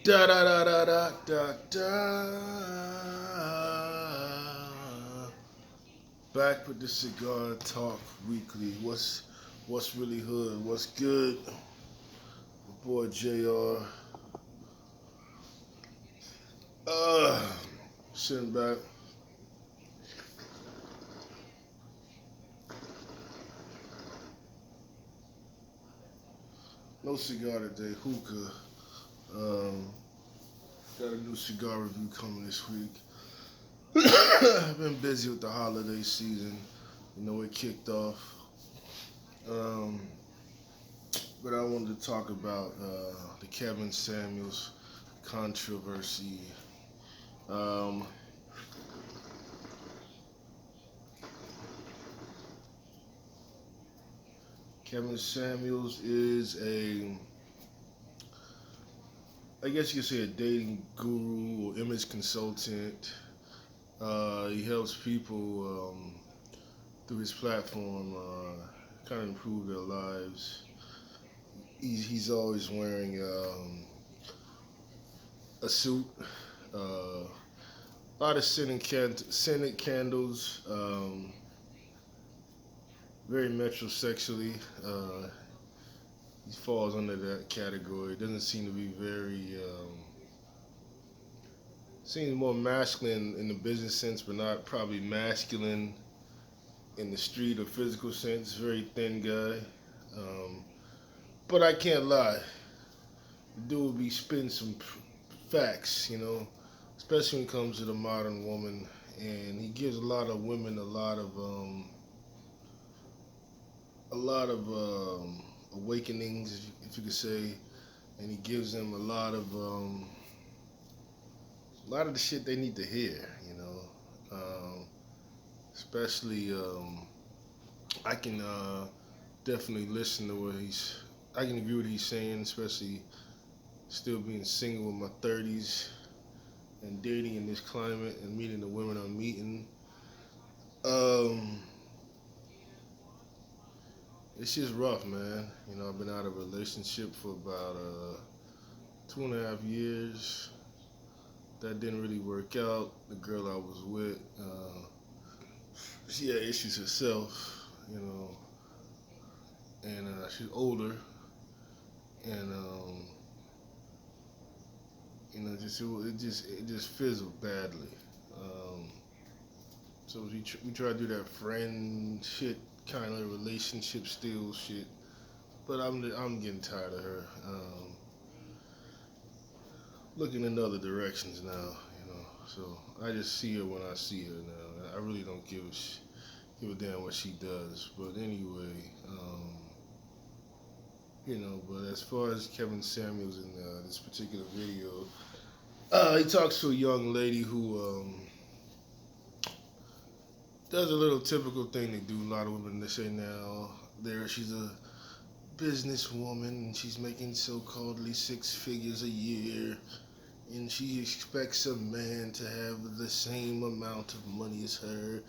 Da da da da da da da. Back with the Cigar Talk Weekly. What's really hood? What's good? My boy Jr. Uh, Sitting back. No cigar today. Hookah. Um, got a new cigar review coming this week. I've been busy with the holiday season. You know, it kicked off. Um, but I wanted to talk about the Kevin Samuels controversy. Um, Kevin Samuels is I guess you could say a dating guru or image consultant. He helps people through his platform kind of improve their lives. He's always wearing a suit, a lot of scented candles, very metrosexually. He falls under that category. Doesn't seem to be very. Seems more masculine in the business sense, but not probably masculine in the street or physical sense. Very thin guy. Um, but I can't lie. The dude be spitting some facts, especially when it comes to the modern woman. And he gives a lot of women a lot of awakenings, if you could say, and he gives them a lot of the shit they need to hear. Um, Especially, I can definitely listen to what he's. I can agree with what he's saying, especially still being single in my 30s and dating in this climate and meeting the women I'm meeting. Um, it's just rough, man. I've been out of a relationship for about 2.5 years. That didn't really work out. The girl I was with, she had issues herself, you know, and she's older, and it just fizzled badly. Um, so we try to do that friend shit kind of relationship still shit, but I'm getting tired of her. Looking in other directions now. So I just see her when I see her now. I really don't give a damn what she does. But anyway, But as far as Kevin Samuels in this particular video, he talks to a young lady who does a little typical thing they do. A lot of women they say now. She's a businesswoman and she's making so-calledly 6 figures a year, and she expects a man to have the same amount of money as her,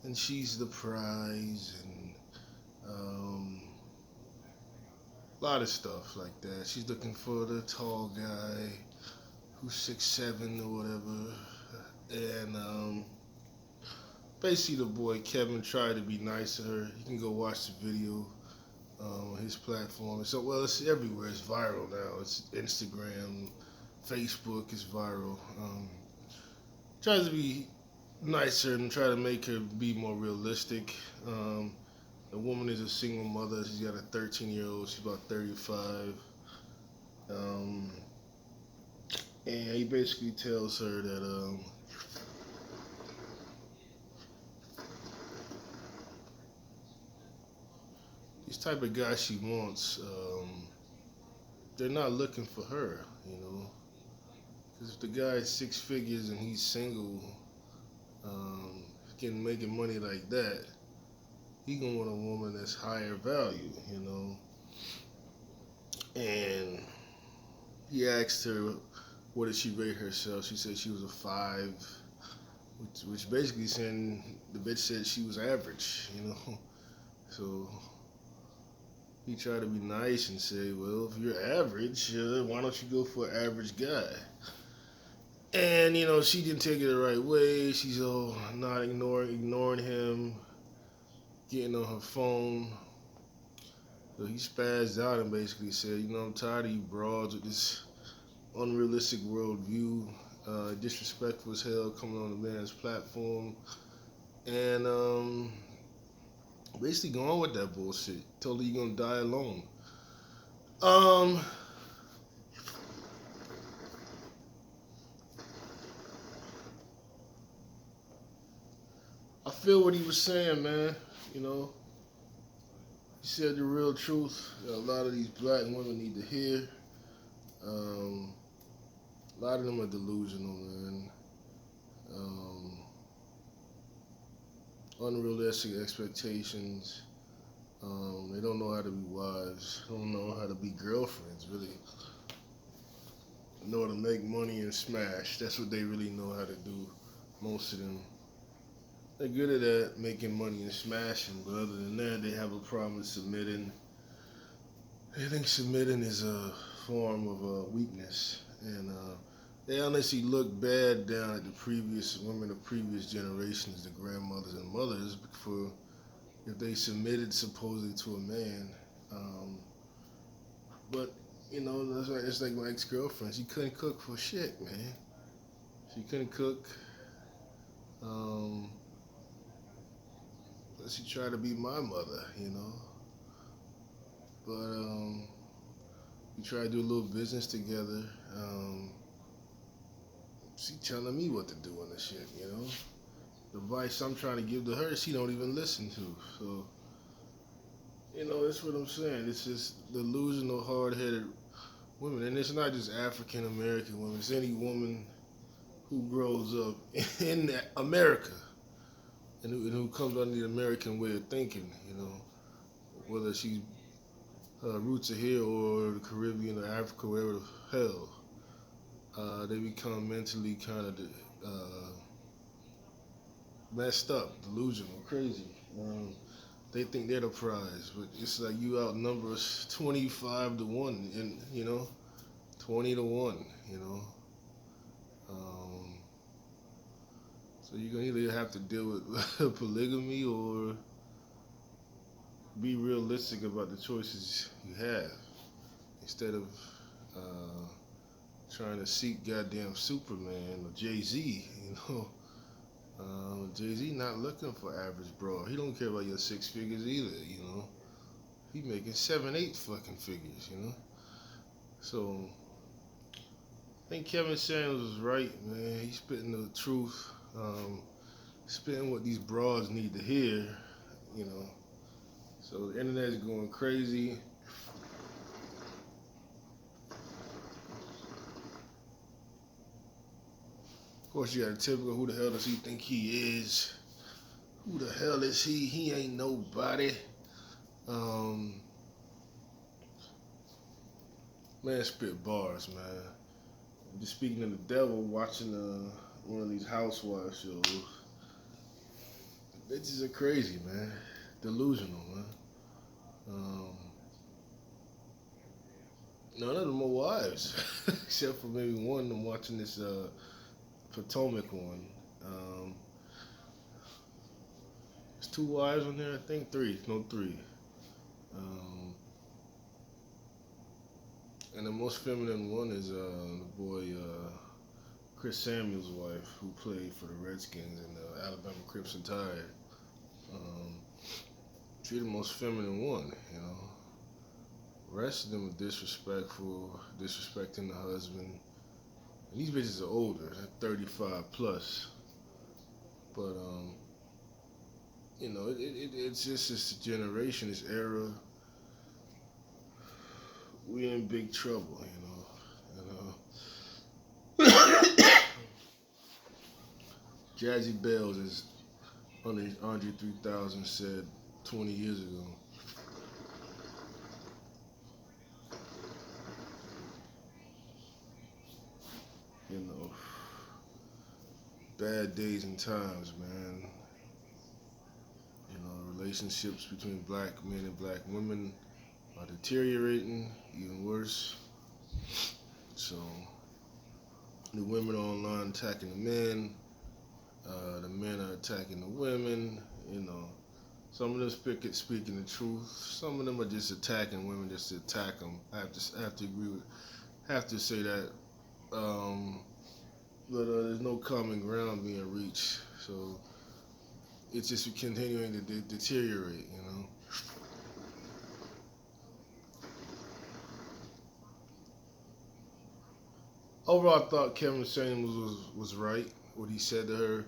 and she's the prize, and a lot of stuff like that. She's looking for the tall guy who's 6'7" or whatever, and basically the boy Kevin tried to be nice to her. You can go watch the video on his platform. So it's everywhere. It's viral now. It's Instagram, Facebook is viral. Tries to be nicer and try to make her be more realistic. The woman is a single mother. She's got a 13-year-old. She's about 35. Um, and he basically tells her that these type of guys she wants, they're not looking for her, Because if the guy's 6 figures and he's single, um, making money like that, he gonna want a woman that's higher value. And he asked her, what did she rate herself? She said she was a 5, which basically saying the bitch said she was average. So he tried to be nice and say, well, if you're average, why don't you go for an average guy? And she didn't take it the right way. She's all not ignoring him, getting on her phone. So he spazzed out and basically said, I'm tired of you broads with this unrealistic worldview, disrespectful as hell coming on the man's platform, and basically going with that bullshit. Told her you're gonna die alone. I feel what he was saying, man. He said the real truth that a lot of these black women need to hear. A lot of them are delusional, man. Unrealistic expectations. They don't know how to be wives. Don't know how to be girlfriends, really. Know how to make money and smash. That's what they really know how to do. Most of them. They're good at that, making money and smashing, but other than that, they have a problem with submitting. They think submitting is a form of weakness, and they honestly look bad down at the previous women of previous generations, the grandmothers and mothers, for if they submitted supposedly to a man. But it's like my ex-girlfriend. She couldn't cook for shit, man. She couldn't cook. She tried to be my mother, But we tried to do a little business together. She telling me what to do on the shit, The advice I'm trying to give to her, she don't even listen to. So, that's what I'm saying. It's just delusional, hard-headed women. And it's not just African American women. It's any woman who grows up in America and who comes under the American way of thinking, whether she's roots are here or the Caribbean or Africa, wherever the hell. They become mentally kind of messed up, delusional, crazy. They think they're the prize, but it's like you outnumber us 25 to 1, and 20 to 1, So you're gonna either have to deal with polygamy or be realistic about the choices you have, instead of trying to seek goddamn Superman or Jay-Z, Jay-Z not looking for average bro. He don't care about your 6 figures either, He making 7, 8 fucking figures, So I think Kevin Samuels was right, man. He's spitting the truth, spitting what these broads need to hear, So the internet is going crazy. Of course, you got a typical, who the hell does he think he is? Who the hell is he? He ain't nobody. Man, spit bars, man. Just speaking of the devil, watching one of these housewives shows. Bitches are crazy, man. Delusional, man. None of them are wives, except for maybe one of them watching this Potomac one. There's 2 wives on there, I think 3. No, 3. And the most feminine one is the boy Chris Samuels' wife, who played for the Redskins and the Alabama Crimson Tide. She's the most feminine one, The rest of them are disrespectful, disrespecting the husband. And these bitches are older, they're 35 plus. But it's just this generation, this era. We in big trouble, Jazzy Bells, as Andre 3000 said 20 years ago. Bad days and times, man. Relationships between black men and black women are deteriorating even worse. So the women are online attacking the men are attacking the women. You know, some of them speaking the truth. Some of them are just attacking women just to attack them. I have to agree with, have to say that. Um, but there's no common ground being reached. So it's just continuing to deteriorate. You know. Overall, I thought Kevin Samuels was right. What he said to her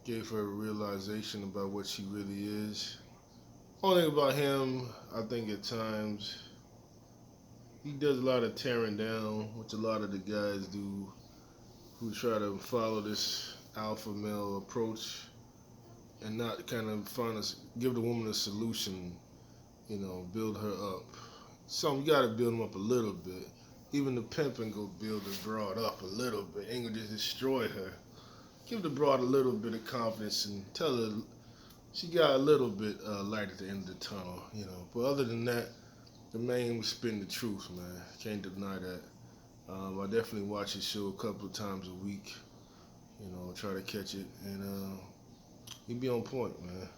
gave her a realization about what she really is. Only thing about him, I think at times he does a lot of tearing down, which a lot of the guys do who try to follow this alpha male approach and not kind of give the woman a solution, you know, build her up. So you got to build them up a little bit. Even the pimp ain't gonna build the broad up a little bit. Ain't gonna just destroy her. Give the broad a little bit of confidence and tell her she got a little bit light at the end of the tunnel, you know. But other than that, the man was spitting the truth, man. Can't deny that. I definitely watch his show a couple of times a week, you know, try to catch it, and he be on point, man.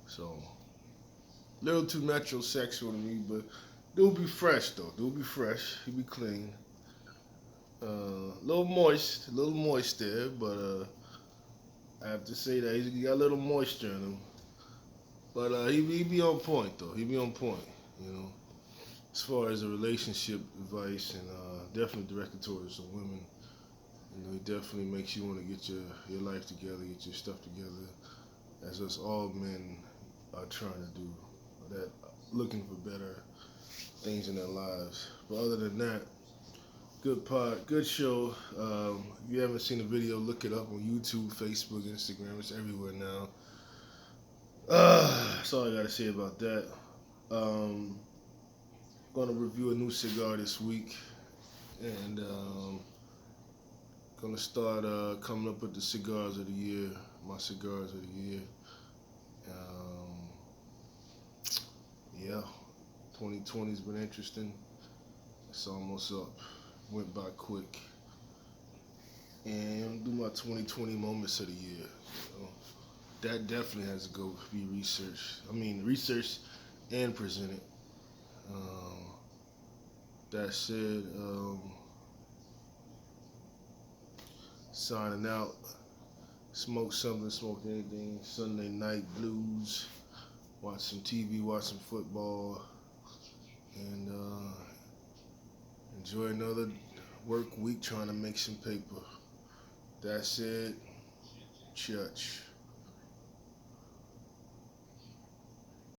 So, a little too metrosexual to me, but dude be fresh though. Dude be fresh. He be clean. A little moist there, but I have to say that he got a little moisture in him. But he be on point though. He be on point, you know. As far as a relationship advice and definitely directed towards the women, you know, he definitely makes you want to get your life together, get your stuff together, as us all men are trying to do that, looking for better things in their lives. But other than that, good show. If you haven't seen the video, look it up on YouTube, Facebook, Instagram. It's everywhere now. That's all I gotta say about that. Um, Gonna review a new cigar this week, and gonna start coming up with the cigars of the year, my cigars of the year. Um, yeah, 2020's been interesting. It's almost up. Went by quick. And do my 2020 moments of the year. You know, that definitely has to go be researched. I mean, researched and presented. Um, that said, signing out. Smoke something, smoke anything. Sunday night blues. Watch some TV, watch some football, and enjoy another work week trying to make some paper. That's it. Church.